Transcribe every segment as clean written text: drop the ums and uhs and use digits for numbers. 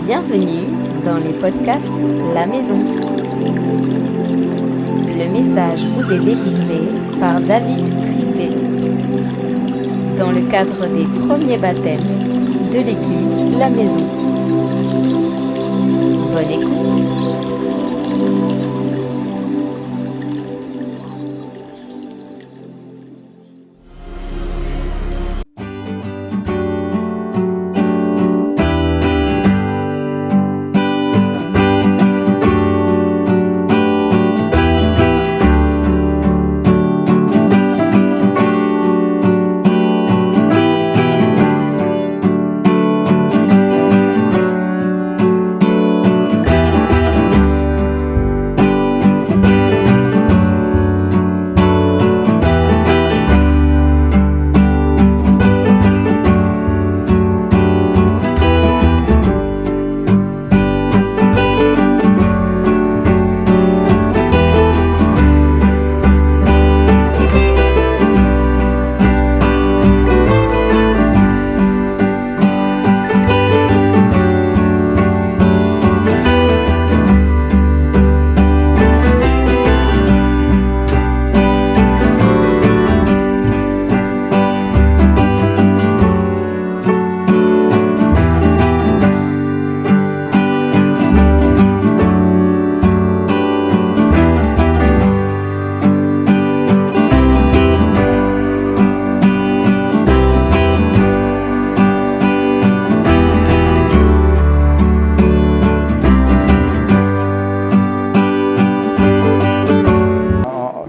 Bienvenue dans les podcasts La Maison. Le message vous est délivré par David Trippé dans le cadre des premiers baptêmes de l'église La Maison. Bonne écoute.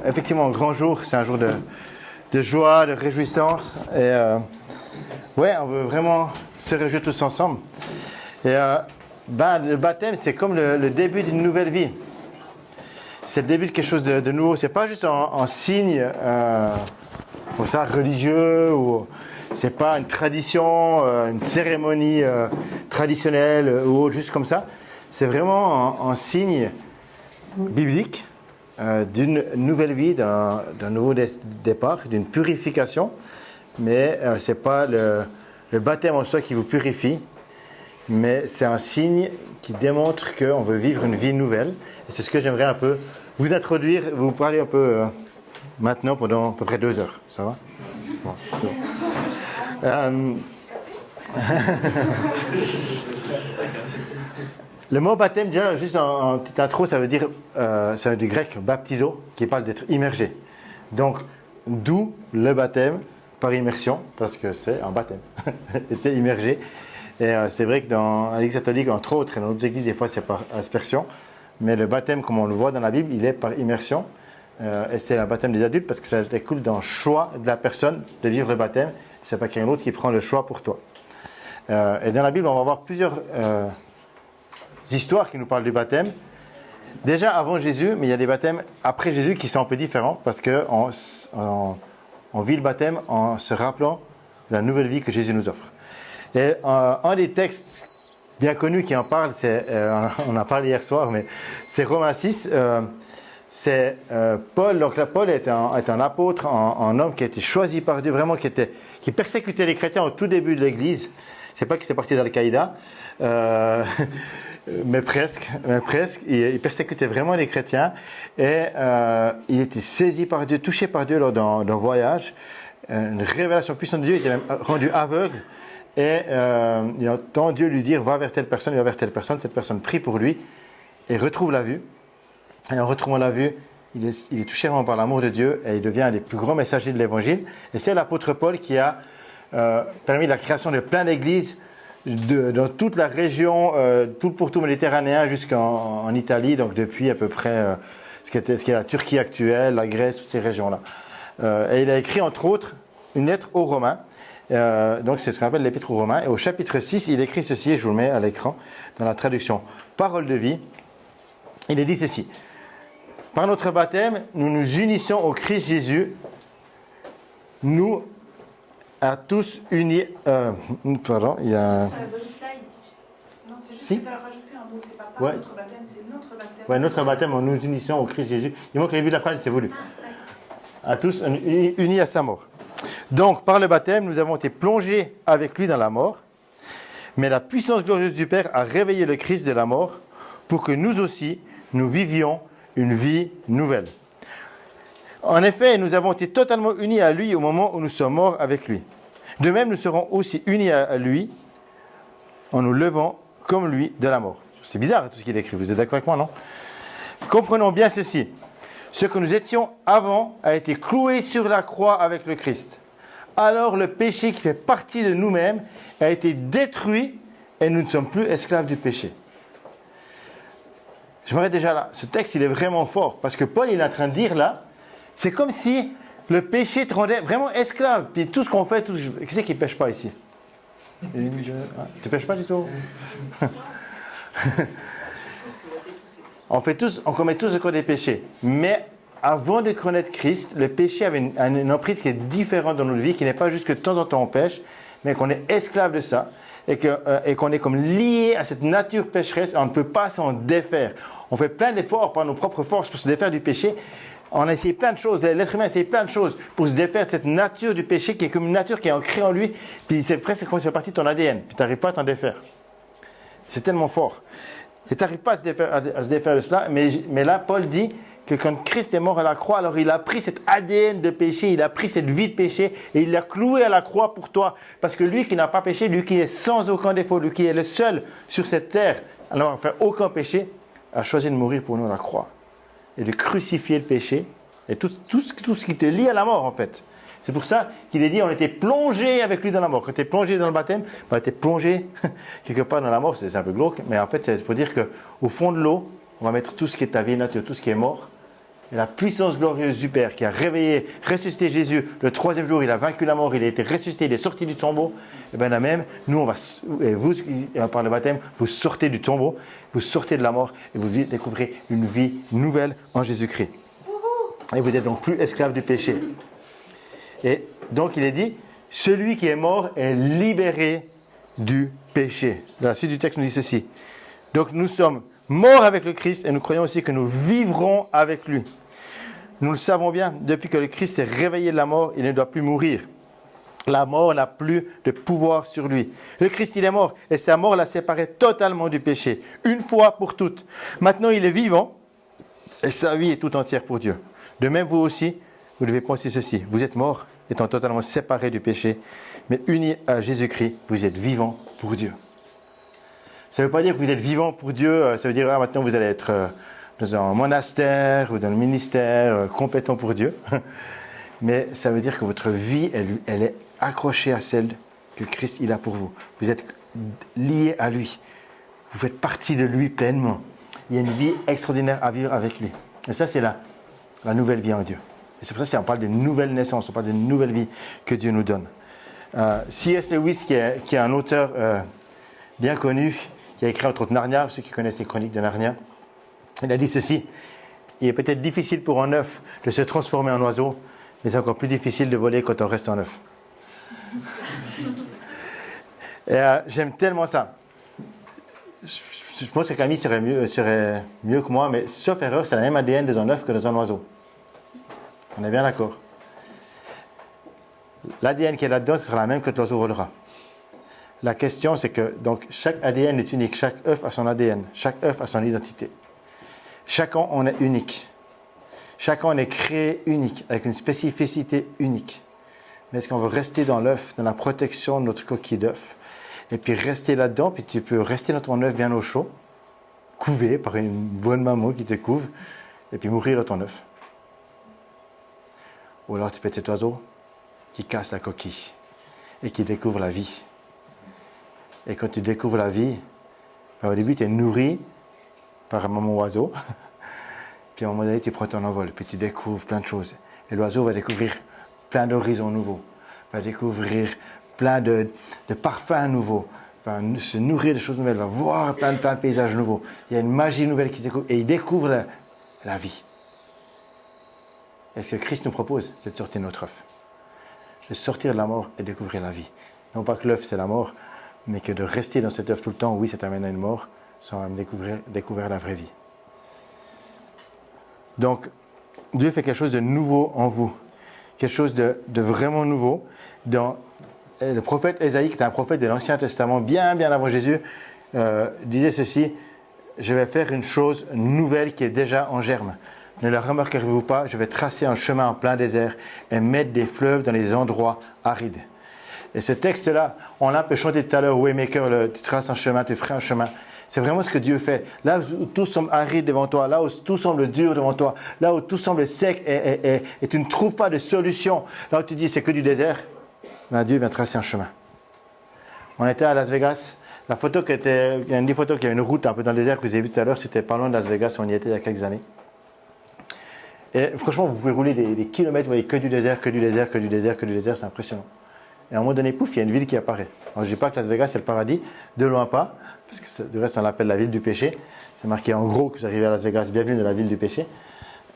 Effectivement, un grand jour, c'est un jour de joie, de réjouissance. Et on veut vraiment se réjouir tous ensemble. Et le baptême, c'est comme le début d'une nouvelle vie. C'est le début de quelque chose de nouveau. C'est pas juste un signe comme ça, religieux, ou c'est pas une tradition, une cérémonie traditionnelle ou juste comme ça. C'est vraiment un signe biblique. D'une nouvelle vie, d'un nouveau départ, d'une purification. Mais ce n'est pas le baptême en soi qui vous purifie, mais c'est un signe qui démontre qu'on veut vivre une vie nouvelle. Et c'est ce que j'aimerais un peu vous introduire, vous parler un peu maintenant pendant à peu près 2 heures. Ça va? Bon, Le mot baptême, déjà, juste en petite intro, ça veut dire du grec baptizo, qui parle d'être immergé. Donc, d'où le baptême par immersion, parce que c'est un baptême, et c'est immergé. Et c'est vrai que dans l'Église catholique, entre autres, et dans d'autres églises, des fois c'est par aspersion, mais le baptême, comme on le voit dans la Bible, il est par immersion. Et c'est un baptême des adultes, parce que ça découle d'un choix de la personne de vivre le baptême. C'est pas quelqu'un d'autre qui prend le choix pour toi. Et dans la Bible, on va voir plusieurs histoires qui nous parlent du baptême. Déjà avant Jésus, mais il y a des baptêmes après Jésus qui sont un peu différents parce qu'on vit le baptême en se rappelant de la nouvelle vie que Jésus nous offre. Et un des textes bien connus qui en parle, on en a parlé hier soir, mais c'est Romains 6. C'est Paul. Donc là, Paul est un apôtre, un homme qui a été choisi par Dieu, vraiment qui persécutait les chrétiens au tout début de l'Église. C'est pas qu'il s'est parti d'Al-Qaïda, mais presque. Il persécutait vraiment les chrétiens et il était saisi par Dieu, touché par Dieu lors d'un voyage. Une révélation puissante de Dieu, il était même rendu aveugle et il entend Dieu lui dire va vers telle personne, il va vers telle personne. Cette personne prie pour lui et retrouve la vue. Et en retrouvant la vue, il est touché vraiment par l'amour de Dieu et il devient un des plus grands messagers de l'Évangile. Et c'est l'apôtre Paul qui a permis la création de plein d'églises dans toute la région, tout le pourtour méditerranéen jusqu'en Italie, donc depuis à peu près ce qui est la Turquie actuelle, la Grèce, toutes ces régions-là. Et il a écrit entre autres une lettre aux Romains, donc c'est ce qu'on appelle l'épître aux Romains, et au chapitre 6, il écrit ceci, et je vous le mets à l'écran, dans la traduction « Parole de vie », il est dit ceci. « Par notre baptême, nous nous unissons au Christ Jésus, nous à tous unis. Pardon, il y a. Sur la bonne slide. Non, c'est juste Si. qu'il va rajouter un mot. C'est pas Ouais. notre baptême, c'est notre baptême. Ouais, notre baptême, nous nous unissons au Christ Jésus. Il manque le début de la phrase, c'est voulu. À tous unis à sa mort. Donc, par le baptême, nous avons été plongés avec lui dans la mort. Mais la puissance glorieuse du Père a réveillé le Christ de la mort pour que nous aussi, nous vivions une vie nouvelle. En effet, nous avons été totalement unis à lui au moment où nous sommes morts avec lui. De même, nous serons aussi unis à lui en nous levant comme lui de la mort. C'est bizarre tout ce qu'il écrit, vous êtes d'accord avec moi, non? Comprenons bien ceci. Ce que nous étions avant a été cloué sur la croix avec le Christ. Alors le péché qui fait partie de nous-mêmes a été détruit et nous ne sommes plus esclaves du péché. Je m'arrête déjà là. Ce texte, il est vraiment fort parce que Paul, il est en train de dire là, c'est comme si le péché te rendait vraiment esclave. Puis tout ce qu'on fait, qui c'est qui ne pêche pas ici? Tu ne pêches pas du tout? On commet tous le code des péchés. Mais avant de connaître Christ, le péché avait une emprise qui est différente dans notre vie, qui n'est pas juste que de temps en temps on pêche, mais qu'on est esclave de ça, et qu'on est comme lié à cette nature pécheresse, et on ne peut pas s'en défaire. On fait plein d'efforts par nos propres forces pour se défaire du péché. On a essayé plein de choses, l'être humain a essayé plein de choses pour se défaire de cette nature du péché qui est comme une nature qui est ancrée en lui, puis c'est presque comme si ça fait partie de ton ADN, puis tu n'arrives pas à t'en défaire. C'est tellement fort. Et tu n'arrives pas à se défaire de cela, mais là, Paul dit que quand Christ est mort à la croix, alors il a pris cet ADN de péché, il a pris cette vie de péché et il l'a cloué à la croix pour toi. Parce que lui qui n'a pas péché, lui qui est sans aucun défaut, lui qui est le seul sur cette terre, alors à faire aucun péché, a choisi de mourir pour nous à la croix. Et de crucifier le péché et tout ce qui te lie à la mort en fait. C'est pour ça qu'il est dit on était plongé avec lui dans la mort. Quand tu es plongé dans le baptême, tu es plongé quelque part dans la mort, c'est un peu glauque, mais en fait c'est pour dire qu'au fond de l'eau, on va mettre tout ce qui est ta vie nature, tout ce qui est mort. Et la puissance glorieuse du Père qui a réveillé, ressuscité Jésus, le troisième jour, il a vaincu la mort, il a été ressuscité, il est sorti du tombeau. Et bien là même, nous, et vous, par le baptême, vous sortez du tombeau, vous sortez de la mort et vous découvrez une vie nouvelle en Jésus-Christ. Et vous n'êtes donc plus esclave du péché. Et donc il est dit, celui qui est mort est libéré du péché. La suite du texte nous dit ceci. Donc nous sommes morts avec le Christ et nous croyons aussi que nous vivrons avec lui. Nous le savons bien, depuis que le Christ s'est réveillé de la mort, il ne doit plus mourir. La mort n'a plus de pouvoir sur lui. Le Christ, il est mort et sa mort l'a séparé totalement du péché, une fois pour toutes. Maintenant, il est vivant et sa vie est tout entière pour Dieu. De même, vous aussi, vous devez penser ceci. Vous êtes mort, étant totalement séparés du péché, mais unis à Jésus-Christ, vous êtes vivant pour Dieu. Ça ne veut pas dire que vous êtes vivant pour Dieu, ça veut dire maintenant vous allez être dans un monastère ou dans le ministère compétent pour Dieu. Mais ça veut dire que votre vie, elle est accrochée à celle que Christ il a pour vous. Vous êtes liés à lui. Vous faites partie de lui pleinement. Il y a une vie extraordinaire à vivre avec lui. Et ça, c'est la nouvelle vie en Dieu. Et c'est pour ça qu'on parle d'une nouvelle naissance, on parle d'une nouvelle vie que Dieu nous donne. C.S. Lewis, qui est un auteur bien connu, qui a écrit entre autres Narnia, ceux qui connaissent les chroniques de Narnia, il a dit ceci: il est peut-être difficile pour un œuf de se transformer en oiseau, mais c'est encore plus difficile de voler quand on reste en œuf. Et j'aime tellement ça. Je pense que Camille serait mieux que moi, mais sauf erreur, c'est la même ADN dans un œuf que dans un oiseau. On est bien d'accord. L'ADN qui est là-dedans, ce sera la même que l'oiseau volera. La question, c'est que donc, chaque ADN est unique, chaque œuf a son ADN, chaque œuf a son identité. Chacun, on est unique. Chacun, on est créé unique, avec une spécificité unique. Mais est-ce qu'on veut rester dans l'œuf, dans la protection de notre coquille d'œuf, et puis rester là-dedans, puis tu peux rester dans ton œuf bien au chaud, couvé par une bonne maman qui te couvre, et puis mourir dans ton œuf. Ou alors tu peux être cet oiseau qui casse la coquille et qui découvre la vie. Et quand tu découvres la vie, au début tu es nourri par un maman oiseau, puis à un moment donné tu prends ton envol, puis tu découvres plein de choses. Et l'oiseau va découvrir plein d'horizons nouveaux, va découvrir plein de parfums nouveaux, va se nourrir de choses nouvelles, va voir plein de paysages nouveaux. Il y a une magie nouvelle qui se découvre, et il découvre la vie. Et ce que Christ nous propose, c'est de sortir de notre œuf. De sortir de la mort et découvrir la vie. Non pas que l'œuf c'est la mort, mais que de rester dans cet œuf tout le temps, oui, ça t'amène à une mort, sans même découvrir la vraie vie. Donc, Dieu fait quelque chose de nouveau en vous. Quelque chose de vraiment nouveau dans le prophète Ésaïe, qui était un prophète de l'Ancien Testament, bien avant Jésus, disait ceci: je vais faire une chose nouvelle qui est déjà en germe. Ne la remarquerez-vous pas? Je vais tracer un chemin en plein désert et mettre des fleuves dans les endroits arides. Et ce texte-là, on l'a un peu chanté tout à l'heure, Waymaker, tu traces un chemin, tu feras un chemin. C'est vraiment ce que Dieu fait. Là où tout semble aride devant toi, là où tout semble dur devant toi, là où tout semble sec et tu ne trouves pas de solution, là où tu dis c'est que du désert, ben Dieu vient tracer un chemin. On était à Las Vegas. Il y a une des photos qui avait une route un peu dans le désert que vous avez vu tout à l'heure, c'était pas loin de Las Vegas, on y était il y a quelques années. Et franchement, vous pouvez rouler des kilomètres, vous voyez que du désert, que du désert, que du désert, que du désert, c'est impressionnant. Et à un moment donné, pouf, il y a une ville qui apparaît. Alors, je ne dis pas que Las Vegas c'est le paradis, de loin pas, parce que du reste on l'appelle la ville du péché. C'est marqué en gros que vous arrivez à Las Vegas, bienvenue dans la ville du péché.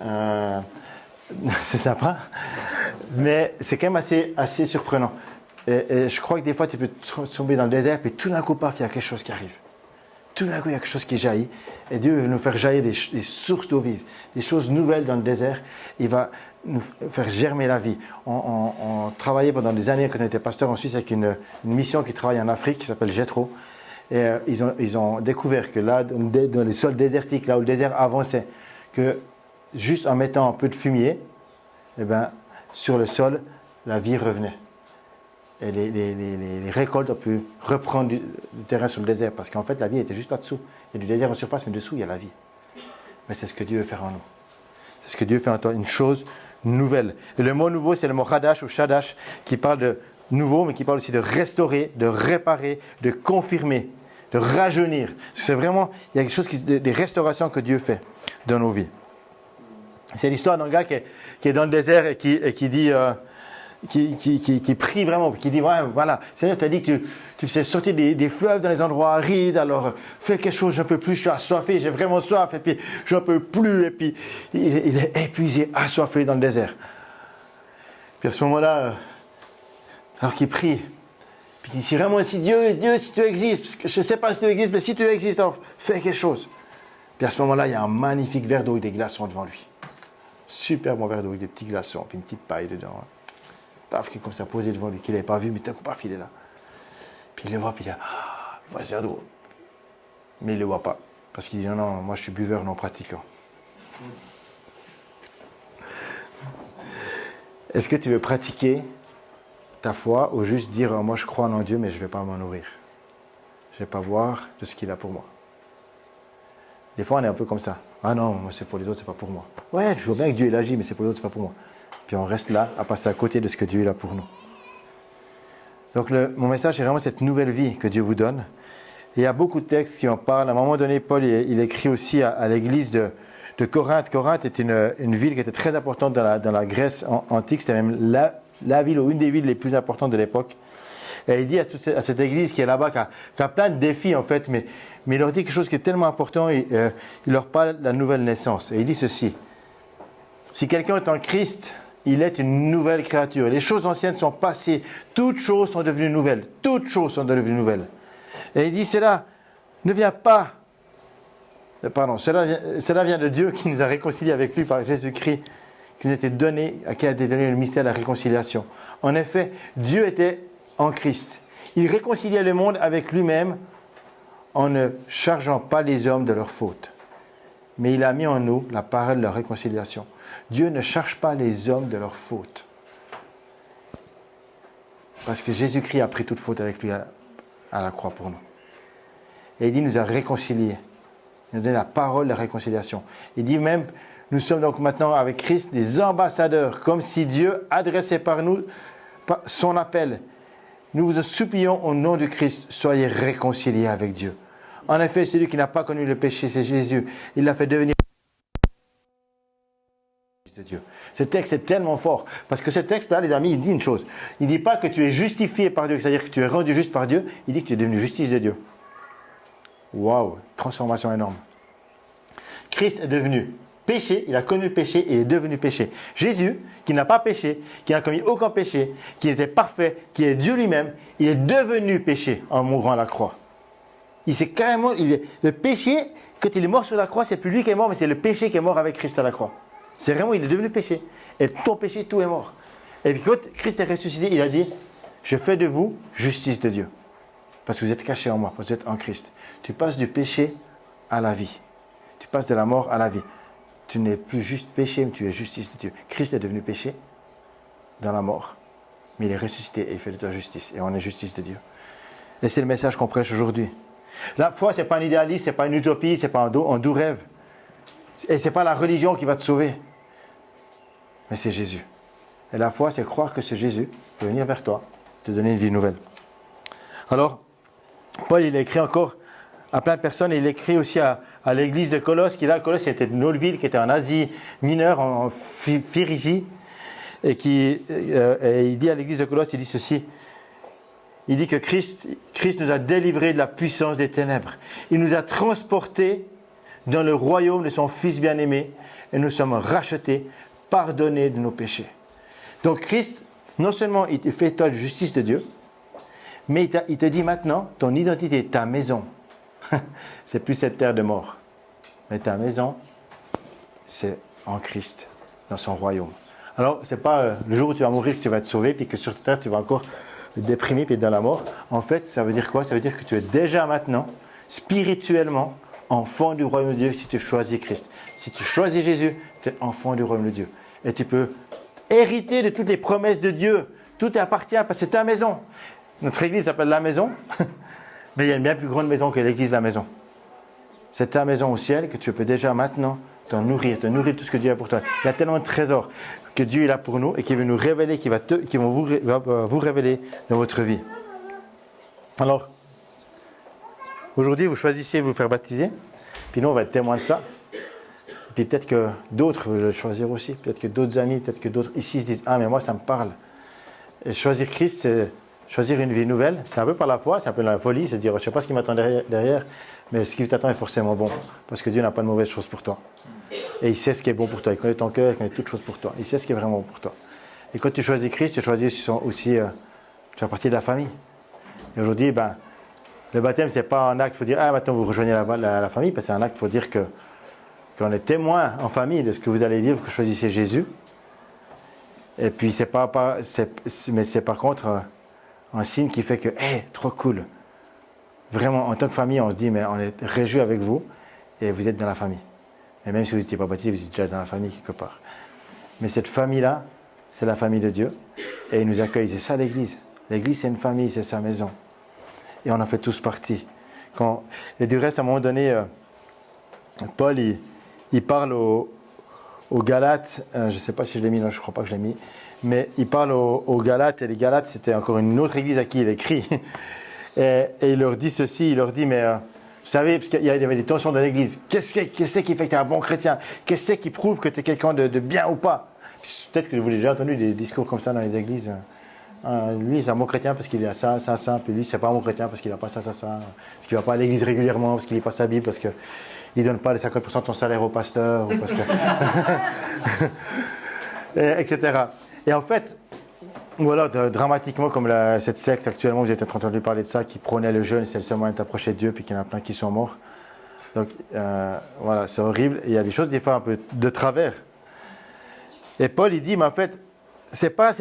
C'est sympa, mais c'est quand même assez surprenant. Et je crois que des fois tu peux tomber dans le désert, puis tout d'un coup, paf, il y a quelque chose qui arrive. Tout d'un coup, il y a quelque chose qui jaillit. Et Dieu veut nous faire jaillir des sources d'eau vive, des choses nouvelles dans le désert. Il va nous faire germer la vie. On travaillait pendant des années, quand on était pasteur en Suisse, avec une mission qui travaille en Afrique, qui s'appelle Jethro. Et ils ont découvert que là, dans les sols désertiques, là où le désert avançait, que juste en mettant un peu de fumier, eh ben, sur le sol, la vie revenait. Et les récoltes ont pu reprendre du terrain sur le désert, parce qu'en fait la vie était juste là-dessous. Il y a du désert en surface, mais dessous il y a la vie. Mais c'est ce que Dieu veut faire en nous. C'est ce que Dieu fait en toi, une chose nouvelle. Et le mot nouveau, c'est le mot Hadash ou Shadash, qui parle de nouveau, mais qui parle aussi de restaurer, de réparer, de confirmer, de rajeunir. C'est vraiment, il y a quelque chose, des restaurations que Dieu fait dans nos vies. C'est l'histoire d'un gars qui est dans le désert et qui dit... qui prie vraiment, qui dit, ouais, voilà, Seigneur, tu as dit que tu fais sortir des fleuves dans les endroits arides, alors fais quelque chose, je ne peux plus, je suis assoiffé, j'ai vraiment soif, et puis je ne peux plus, et puis il est épuisé, assoiffé dans le désert. Puis à ce moment-là, alors qu'il prie, puis il dit, si vraiment, si Dieu, si tu existes, parce que je ne sais pas si tu existes, mais si tu existes, alors fais quelque chose. Puis à ce moment-là, il y a un magnifique verre d'eau avec des glaçons devant lui. Super bon verre d'eau avec des petits glaçons, puis une petite paille dedans. Paf, qui est comme ça posé devant lui, qu'il n'avait pas vu, mais tout coup, paf, il est là. Puis il le voit, puis il dit, il voit ce verre d'eau. Mais il ne le voit pas, parce qu'il dit, non, moi je suis buveur non pratiquant. Est-ce que tu veux pratiquer ta foi ou juste dire, moi je crois en Dieu, mais je ne vais pas m'en nourrir. Je ne vais pas boire de ce qu'il a pour moi. Des fois on est un peu comme ça. Ah non, moi c'est pour les autres, c'est pas pour moi. Ouais, je vois bien que Dieu il agit, mais c'est pour les autres, c'est pas pour moi. Puis on reste là à passer à côté de ce que Dieu a pour nous. Donc mon message, c'est vraiment cette nouvelle vie que Dieu vous donne. Et il y a beaucoup de textes qui en parlent. À un moment donné, Paul il écrit aussi à l'église de Corinthe. Corinthe était une ville qui était très importante dans la Grèce antique. C'était même la ville ou une des villes les plus importantes de l'époque. Et il dit à cette église qui est là-bas, qui a plein de défis en fait, mais il leur dit quelque chose qui est tellement important. Il leur parle de la nouvelle naissance. Et il dit ceci: si quelqu'un est en Christ, il est une nouvelle créature. Les choses anciennes sont passées. Toutes choses sont devenues nouvelles. Toutes choses sont devenues nouvelles. Et il dit, cela ne vient pas... Pardon, cela vient de Dieu qui nous a réconciliés avec lui par Jésus-Christ, qui a été donné le mystère de la réconciliation. En effet, Dieu était en Christ. Il réconciliait le monde avec lui-même en ne chargeant pas les hommes de leurs fautes. Mais il a mis en nous la parole de la réconciliation. Dieu ne charge pas les hommes de leurs fautes. Parce que Jésus-Christ a pris toute faute avec lui à la croix pour nous. Et il dit, il nous a réconciliés. Il nous a donné la parole de la réconciliation. Il dit même, nous sommes donc maintenant avec Christ des ambassadeurs, comme si Dieu adressait par nous son appel. Nous vous supplions au nom du Christ, soyez réconciliés avec Dieu. En effet, celui qui n'a pas connu le péché, c'est Jésus. Il l'a fait devenir de Dieu. Ce texte est tellement fort, parce que ce texte-là, les amis, il dit une chose. Il ne dit pas que tu es justifié par Dieu, c'est-à-dire que tu es rendu juste par Dieu, il dit que tu es devenu justice de Dieu. Waouh, transformation énorme. Christ est devenu péché, il a connu le péché et il est devenu péché. Jésus, qui n'a pas péché, qui n'a commis aucun péché, qui était parfait, qui est Dieu lui-même, il est devenu péché en mourant à la croix. Le péché, quand il est mort sur la croix, c'est plus lui qui est mort, mais c'est le péché qui est mort avec Christ à la croix. C'est vraiment, il est devenu péché. Et ton péché, tout est mort. Et puis quand Christ est ressuscité, il a dit, Je fais de vous justice de Dieu. Parce que vous êtes cachés en moi, parce que vous êtes en Christ. Tu passes du péché à la vie. Tu passes de la mort à la vie. Tu n'es plus juste péché, mais tu es justice de Dieu. Christ est devenu péché dans la mort. Mais il est ressuscité et il fait de toi justice. Et on est justice de Dieu. Et c'est le message qu'on prêche aujourd'hui. La foi, ce n'est pas un idéalisme, ce n'est pas une utopie, ce n'est pas un doux rêve. Et ce n'est pas la religion qui va te sauver. Mais c'est Jésus. Et la foi, c'est croire que ce Jésus peut venir vers toi, te donner une vie nouvelle. Alors, Paul, il a écrit encore à plein de personnes, et il écrit aussi à l'église de Colosse, Colosse était une autre ville qui était en Asie mineure, en Phrygie, et il dit à l'église de Colosse, il dit ceci, il dit que Christ nous a délivrés de la puissance des ténèbres. Il nous a transportés dans le royaume de son Fils bien-aimé, et nous sommes rachetés, pardonnés de nos péchés. Donc Christ, non seulement il te fait toi la justice de Dieu, mais il te dit maintenant, ton identité, ta maison, c'est plus cette terre de mort. Mais ta maison, c'est en Christ, dans son royaume. Alors, ce n'est pas le jour où tu vas mourir que tu vas être sauvé, puis que sur cette terre, tu vas encore te déprimer, puis être dans la mort. En fait, ça veut dire quoi? Ça veut dire que tu es déjà maintenant, spirituellement, enfant du royaume de Dieu si tu choisis Christ. Si tu choisis Jésus, tu es enfant du royaume de Dieu. Et tu peux hériter de toutes les promesses de Dieu. Tout t'appartient parce que c'est ta maison. Notre église s'appelle la maison, mais il y a une bien plus grande maison que l'église la maison. C'est ta maison au ciel que tu peux déjà maintenant te nourrir de tout ce que Dieu a pour toi. Il y a tellement de trésors que Dieu est là pour nous et qui veut nous révéler, qui va vous révéler dans votre vie. Alors, aujourd'hui, vous choisissez de vous faire baptiser, puis nous, on va être témoins de ça. Et puis peut-être que d'autres veulent le choisir aussi, peut-être que d'autres amis, peut-être que d'autres ici se disent « Ah, mais moi, ça me parle ». Et choisir Christ, c'est choisir une vie nouvelle. C'est un peu par la foi, c'est un peu dans la folie, c'est dire « Je ne sais pas ce qui m'attend derrière, mais ce qui t'attend est forcément bon, parce que Dieu n'a pas de mauvaises choses pour toi. Et il sait ce qui est bon pour toi, il connaît ton cœur, il connaît toutes choses pour toi, il sait ce qui est vraiment bon pour toi. Et quand tu choisis Christ, tu choisis aussi, tu fais partie de la famille. Et aujourd'hui, le baptême, ce n'est pas un acte pour dire « Ah, maintenant vous rejoignez la famille », parce que c'est un acte pour dire qu'on est témoin en famille de ce que vous allez vivre, que vous choisissez Jésus. Et puis, mais c'est par contre un signe qui fait que « Hey, trop cool !» Vraiment, en tant que famille, on se dit « Mais on est réjouis avec vous et vous êtes dans la famille. » Et même si vous n'étiez pas baptisé, vous êtes déjà dans la famille quelque part. Mais cette famille-là, c'est la famille de Dieu. Et il nous accueille. C'est ça l'Église. L'Église, c'est une famille, c'est sa maison. Et on en fait tous partie. Et du reste, à un moment donné, Paul, il parle aux Galates. Je ne sais pas si je l'ai mis, non, je ne crois pas que je l'ai mis. Mais il parle aux Galates. Et les Galates, c'était encore une autre Église à qui il écrit. Et il leur dit ceci. Il leur dit, mais... vous savez, parce qu'il y avait des tensions dans l'église. Qu'est-ce qui fait que tu es un bon chrétien? Qu'est-ce qui prouve que tu es quelqu'un de bien ou pas? Peut-être que vous avez déjà entendu des discours comme ça dans les églises. Lui, c'est un bon chrétien parce qu'il a ça. Puis lui, c'est pas un bon chrétien parce qu'il n'a pas ça. Parce qu'il ne va pas à l'église régulièrement, parce qu'il ne lit pas sa Bible, parce qu'il ne donne pas les 50% de son salaire au pasteur. Ou parce que... etc. Et en fait... Ou alors, dramatiquement, comme cette secte actuellement, vous avez peut-être entendu parler de ça, qui prônait le jeûne, c'est le seul moyen de t'approcher de Dieu, puis qu'il y en a plein qui sont morts. Donc, voilà, c'est horrible. Et il y a des choses, des fois, un peu de travers. Et Paul, il dit, mais en fait, c'est pas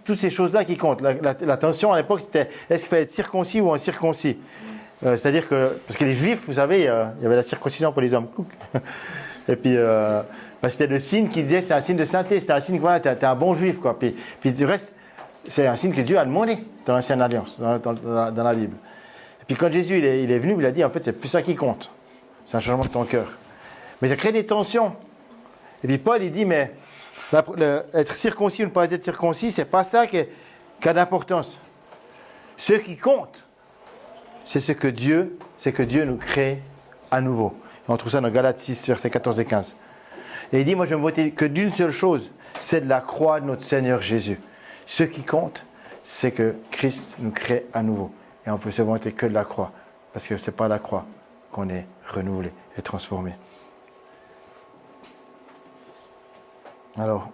toutes ces choses-là qui comptent. La tension à l'époque, c'était, est-ce qu'il fallait être circoncis ou incirconcis? C'est-à-dire que, parce que les Juifs, vous savez, il y avait la circoncision pour les hommes. Et puis, c'était le signe qui disait, c'est un signe de sainteté, c'était un signe que voilà, t'es un bon Juif, quoi. Puis du reste, c'est un signe que Dieu a demandé dans l'Ancienne Alliance, dans la Bible. Et puis quand Jésus il est venu, il a dit, en fait, c'est plus ça qui compte. C'est un changement de ton cœur. Mais ça crée des tensions. Et puis Paul, il dit, mais être circoncis ou ne pas être circoncis, c'est pas ça qui a d'importance. Ce qui compte, c'est que Dieu nous crée à nouveau. Et on trouve ça dans Galates 6, versets 14 et 15. Et il dit, moi je ne me votais que d'une seule chose, c'est de la croix de notre Seigneur Jésus. Ce qui compte, c'est que Christ nous crée à nouveau. Et on peut se vanter que de la croix, parce que ce n'est pas la croix qu'on est renouvelé et transformé. Alors,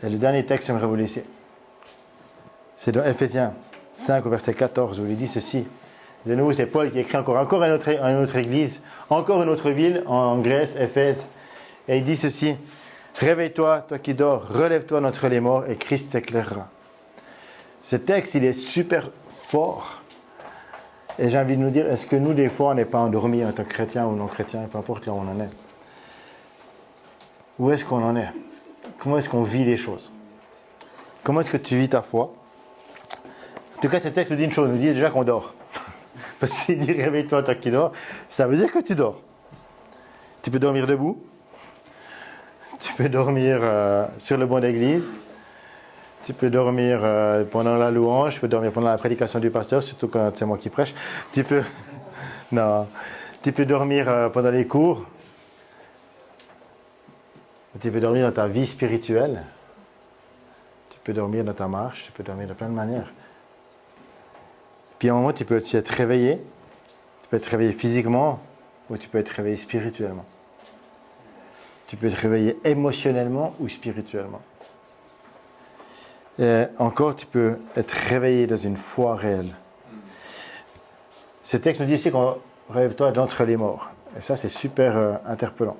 et le dernier texte que j'aimerais vous laisser, c'est dans Ephésiens 5 au verset 14, où il dit ceci. De nouveau, c'est Paul qui écrit encore une autre église, encore une autre ville en Grèce, Éphèse. Et il dit ceci, « Réveille-toi, toi qui dors, relève-toi d'entre les morts et Christ t'éclairera. » Ce texte, il est super fort. Et j'ai envie de nous dire, est-ce que nous, des fois, on n'est pas endormis en tant que chrétiens ou non chrétiens, peu importe là où on en est. Où est-ce qu'on en est? Comment est-ce qu'on vit les choses? Comment est-ce que tu vis ta foi? En tout cas, ce texte nous dit une chose, nous dit déjà qu'on dort. Parce qu'il dit réveille-toi tant qu'il dort, ça veut dire que tu dors. Tu peux dormir debout, tu peux dormir sur le banc d'église, tu peux dormir pendant la louange, tu peux dormir pendant la prédication du pasteur, surtout quand c'est moi qui prêche. Tu peux dormir pendant les cours. Tu peux dormir dans ta vie spirituelle. Tu peux dormir dans ta marche, tu peux dormir de plein de manières. Puis à un moment, tu peux aussi être réveillé. Tu peux être réveillé physiquement ou tu peux être réveillé spirituellement. Tu peux être réveillé émotionnellement ou spirituellement. Et encore, tu peux être réveillé dans une foi réelle. Ce texte nous dit ici qu'on rêve-toi d'entre les morts. Et ça, c'est super interpellant.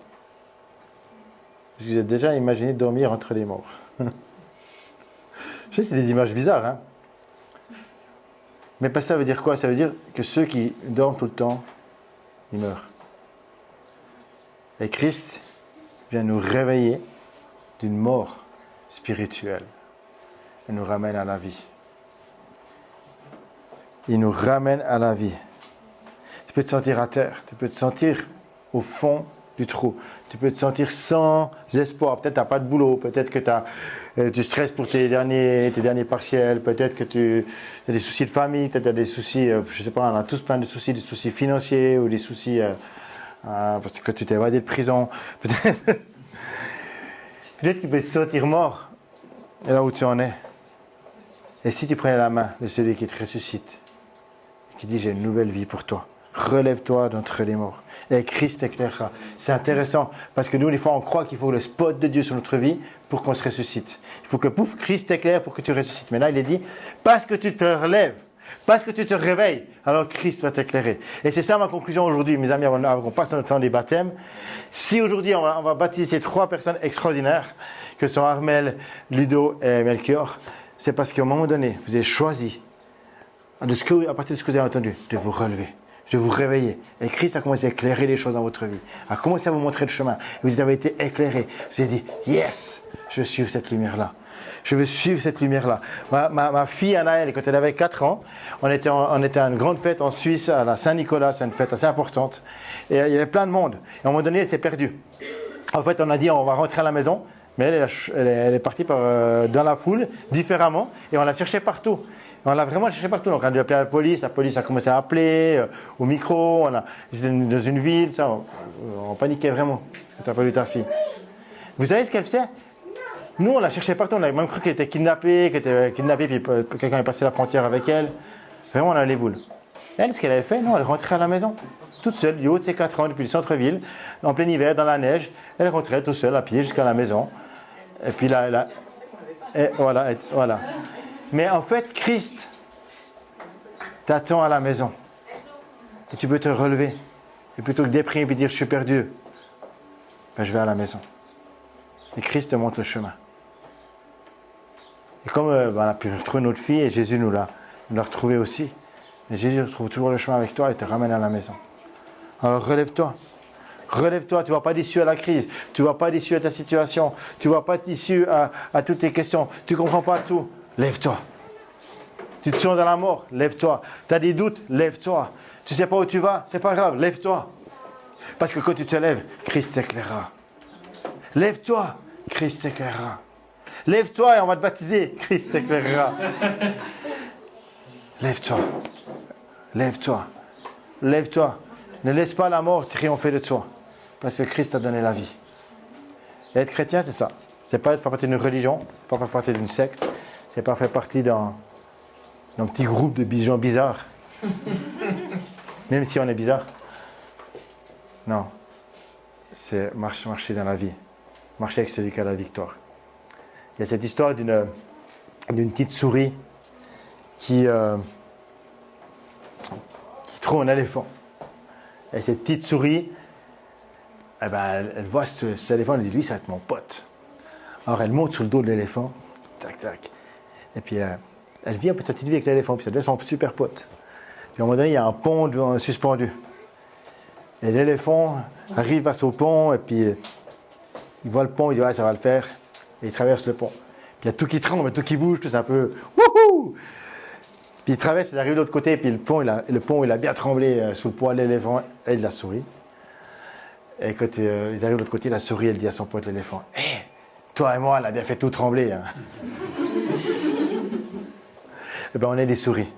Est-ce que vous avez déjà imaginé dormir entre les morts? Je sais, c'est des images bizarres, hein? Mais pas ça veut dire quoi? Ça veut dire que ceux qui dorment tout le temps, ils meurent. Et Christ vient nous réveiller d'une mort spirituelle et nous ramène à la vie. Il nous ramène à la vie. Tu peux te sentir à terre, tu peux te sentir au fond du trou, tu peux te sentir sans espoir. Peut-être que tu n'as pas de boulot, peut-être que tu stresses pour tes derniers partiels, peut-être que tu as des soucis de famille, peut-être que tu as des soucis, je ne sais pas, on a tous plein de soucis, des soucis financiers ou des soucis parce que tu t'es évadé de prison. Peut-être que tu peux te sentir mort, et là où tu en es. Et si tu prenais la main de celui qui te ressuscite, qui dit j'ai une nouvelle vie pour toi, relève-toi d'entre les morts. Et Christ éclairera. C'est intéressant parce que nous, des fois, on croit qu'il faut le spot de Dieu sur notre vie pour qu'on se ressuscite. Il faut que pouf, Christ éclaire pour que tu ressuscites. Mais là, il est dit, parce que tu te relèves, parce que tu te réveilles, alors Christ va t'éclairer. Et c'est ça ma conclusion aujourd'hui, mes amis, avant qu'on passe notre temps des baptêmes. Si aujourd'hui, on va baptiser ces 3 personnes extraordinaires, que sont Armel, Ludo et Melchior, c'est parce qu'à un moment donné, vous avez choisi, à partir de ce que vous avez entendu, de vous relever, de vous réveiller. Et Christ a commencé à éclairer les choses dans votre vie, a commencé à vous montrer le chemin. Et vous avez été éclairé. Vous avez dit, yes, je veux suivre cette lumière-là. Je veux suivre cette lumière-là. Ma fille Anaëlle, quand elle avait 4 ans, on était à une grande fête en Suisse, à la Saint-Nicolas, c'est une fête assez importante. Et il y avait plein de monde. Et à un moment donné, elle s'est perdue. En fait, on a dit, on va rentrer à la maison. Mais elle est partie dans la foule, différemment. Et on l'a cherchée partout. On l'a vraiment cherché partout. Donc on a dû appeler la police a commencé à appeler au micro. C'était dans une ville, ça, on paniquait vraiment quand tu n'as pas vu ta fille. Vous savez ce qu'elle faisait? Nous, on la cherchait partout. On a même cru qu'elle était kidnappée, puis quelqu'un est passé la frontière avec elle. Vraiment, on a les boules. Elle, ce qu'elle avait fait, non, elle rentrait à la maison, toute seule, du haut de ses 4 ans, depuis le centre-ville, en plein hiver, dans la neige. Elle rentrait toute seule, à pied, jusqu'à la maison. Et puis là, et voilà. Mais en fait, Christ t'attend à la maison. Et tu peux te relever. Et plutôt que déprimer et dire je suis perdu, ben, je vais à la maison. Et Christ te montre le chemin. Et comme on a pu retrouver notre fille, et Jésus nous l'a retrouvé aussi. Et Jésus trouve toujours le chemin avec toi et te ramène à la maison. Alors relève-toi. Relève-toi, tu ne vas pas d'issue à la crise, tu ne vas pas d'issue à ta situation, tu ne vas pas d'issue à toutes tes questions, tu ne comprends pas tout. Lève-toi. Tu te sens dans la mort, lève-toi. Tu as des doutes, lève-toi. Tu ne sais pas où tu vas, c'est pas grave, lève-toi. Parce que quand tu te lèves, Christ t'éclairera. Lève-toi, Christ t'éclairera. Lève-toi et on va te baptiser, Christ t'éclairera. Lève-toi. Lève-toi. Lève-toi. Ne laisse pas la mort triompher de toi. Parce que Christ t'a donné la vie. Et être chrétien, c'est ça. C'est pas faire partie d'une religion, pas faire partie d'une secte, c'est pas faire partie d'un petit groupe de gens bizarres. Même si on est bizarre. Non. C'est marcher dans la vie. Marcher avec celui qui a la victoire. Il y a cette histoire d'une petite souris qui trouve un éléphant. Et cette petite souris, eh ben, elle voit cet éléphant, elle dit, lui, ça va être mon pote. Alors elle monte sur le dos de l'éléphant, tac, tac. Et puis elle vit un peu sa petite vie avec l'éléphant, puis ça devient son super pote. Puis à un moment donné, il y a un pont suspendu. Et l'éléphant arrive à ce pont, et puis il voit le pont, il dit ouais, ça va le faire. Et il traverse le pont. Puis il y a tout qui tremble, tout qui bouge, tout c'est un peu wouhou! Puis il traverse, il arrive de l'autre côté, puis le pont il a bien tremblé sous le poids de l'éléphant et de la souris. Et quand ils arrivent de l'autre côté, la souris, elle dit à son pote l'éléphant, hé, toi et moi, elle a bien fait tout trembler. Hein. Et bien on est des souris.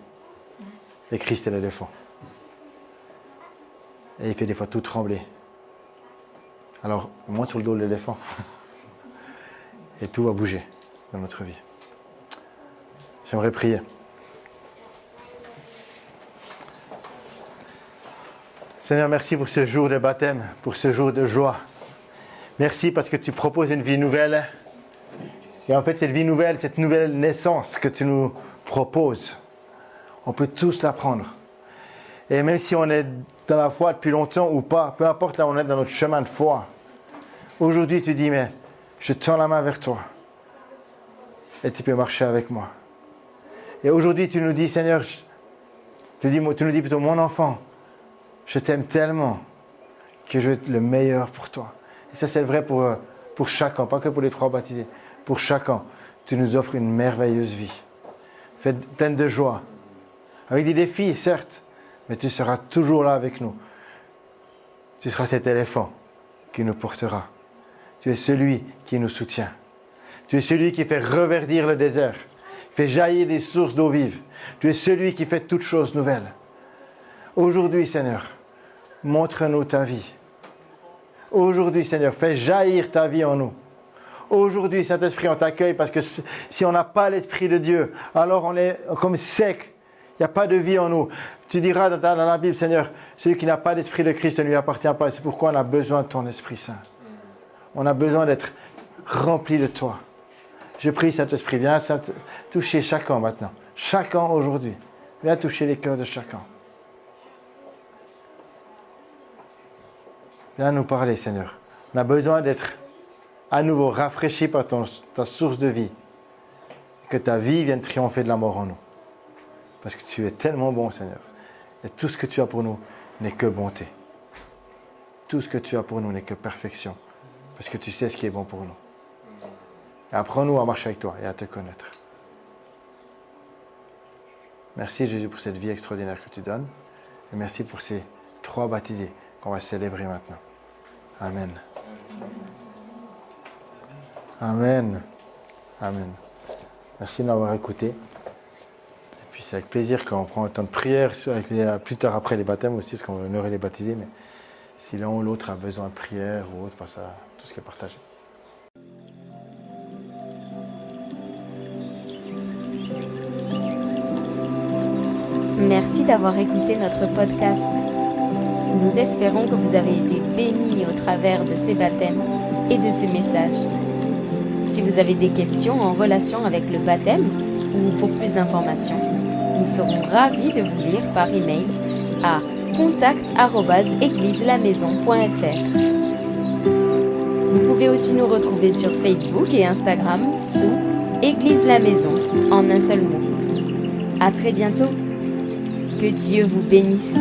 Et Christ est l'éléphant. Et il fait des fois tout trembler. Alors, on monte sur le dos de l'éléphant. Et tout va bouger dans notre vie. J'aimerais prier. Seigneur, merci pour ce jour de baptême, pour ce jour de joie. Merci parce que tu proposes une vie nouvelle. Et en fait, cette vie nouvelle, cette nouvelle naissance que tu nous proposes, on peut tous la prendre. Et même si on est dans la foi depuis longtemps ou pas, peu importe là où on est dans notre chemin de foi, aujourd'hui tu dis, mais je tends la main vers toi. Et tu peux marcher avec moi. Et aujourd'hui tu nous dis, Seigneur, tu nous dis plutôt, mon enfant, je t'aime tellement que je veux le meilleur pour toi. Et ça c'est vrai pour chacun, pas que pour les 3 baptisés. Pour chacun, tu nous offres une merveilleuse vie. Pleine de joie. Avec des défis, certes, mais tu seras toujours là avec nous. Tu seras cet éléphant qui nous portera. Tu es celui qui nous soutient. Tu es celui qui fait reverdir le désert, fait jaillir des sources d'eau vive. Tu es celui qui fait toutes choses nouvelles. Aujourd'hui, Seigneur, montre-nous ta vie. Aujourd'hui, Seigneur, fais jaillir ta vie en nous. Aujourd'hui, Saint-Esprit, on t'accueille parce que si on n'a pas l'Esprit de Dieu, alors on est comme sec. Il n'y a pas de vie en nous. Tu diras dans la Bible, Seigneur, celui qui n'a pas l'Esprit de Christ ne lui appartient pas. C'est pourquoi on a besoin de ton Esprit Saint. On a besoin d'être rempli de toi. Je prie, Saint-Esprit, viens toucher chacun maintenant. Chacun aujourd'hui. Viens toucher les cœurs de chacun. Viens nous parler, Seigneur. On a besoin d'être à nouveau rafraîchi par ta source de vie. Que ta vie vienne triompher de la mort en nous. Parce que tu es tellement bon, Seigneur. Et tout ce que tu as pour nous n'est que bonté. Tout ce que tu as pour nous n'est que perfection. Parce que tu sais ce qui est bon pour nous. Et apprends-nous à marcher avec toi et à te connaître. Merci Jésus pour cette vie extraordinaire que tu donnes. Et merci pour ces 3 baptisés qu'on va célébrer maintenant. Amen. Amen. Amen. Merci de m'avoir écouté. Et puis c'est avec plaisir qu'on prend un temps de prière, plus tard après les baptêmes aussi, parce qu'on va honorer les baptisés. Mais si l'un ou l'autre a besoin de prière ou autre, passe à tout ce qui est partagé. Merci d'avoir écouté notre podcast. Nous espérons que vous avez été bénis au travers de ces baptêmes et de ce message. Si vous avez des questions en relation avec le baptême ou pour plus d'informations, nous serons ravis de vous lire par email à contact@égliselamaison.fr. Vous pouvez aussi nous retrouver sur Facebook et Instagram sous Église la Maison en un seul mot. À très bientôt. Que Dieu vous bénisse.